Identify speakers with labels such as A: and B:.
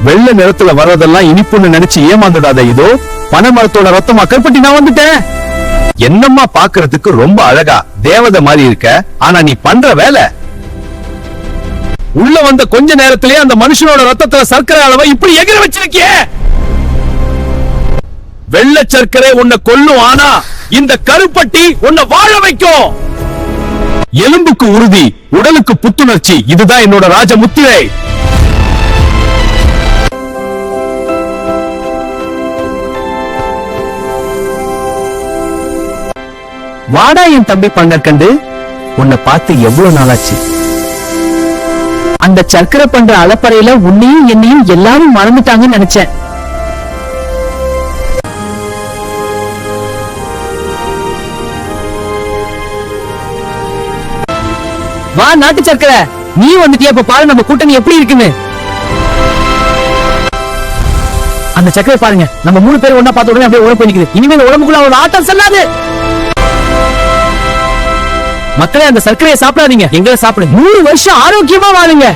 A: வெள்ளை நிறத்துல வர்றதெல்லாம் இனிப்புன்னு நினைச்சு ஏமாந்துடாத. இதோ பனைமரத்தோட ரத்தமா கருப்பட்டி நான் வந்துட்டேன். என்னம்மா பாக்குறதுக்கு ரொம்ப அழகா தேவதை மாதிரி இருக்க, ஆனா நீ பண்ற வேலை. உள்ள வந்த கொஞ்ச நேரத்திலேயே அந்த மனுஷனோட ரத்தத்துல சர்க்கரை அளவை இப்படி எகிர வச்சிருக்கிய. வெள்ளை சர்க்கரை உன்னை கொல்லும், ஆனா இந்த கருப்பட்டி உன்னை வாழ வைக்கும். எலும்புக்கு உறுதி, உடலுக்கு புத்துணர்ச்சி, இதுதான் என்னோட ராஜ முத்திரை. வாடா என் தம்பி பங்கற்கண்டு, உன்னை பார்த்து எவ்வளவு நாளாச்சு.
B: அந்த சர்க்கரை பண்ற அலப்பறையில உன்னையும் என்னையும் எல்லாரும் மறந்துட்டாங்கன்னு நினைச்சேன். வா நாட்டு சர்க்கரை, நீ வந்துட்டியா? இப்ப பாரு நம்ம கூட்டணி எப்படி இருக்குன்னு. அந்த சர்க்கரை பாருங்க, நம்ம 3 பேர் ஒன்னா பார்த்த உடனே அப்படியே உடம்பு நிக்குது. இனிமேல் உடம்புக்குள்ள அவரோட ஆட்டம் செல்லாது. மக்களே, அந்த சர்க்கரையை சாப்பிடாதீங்க, எங்களை சாப்பிடுங்க. 100 வருஷம் ஆரோக்கியமா வாழுங்க.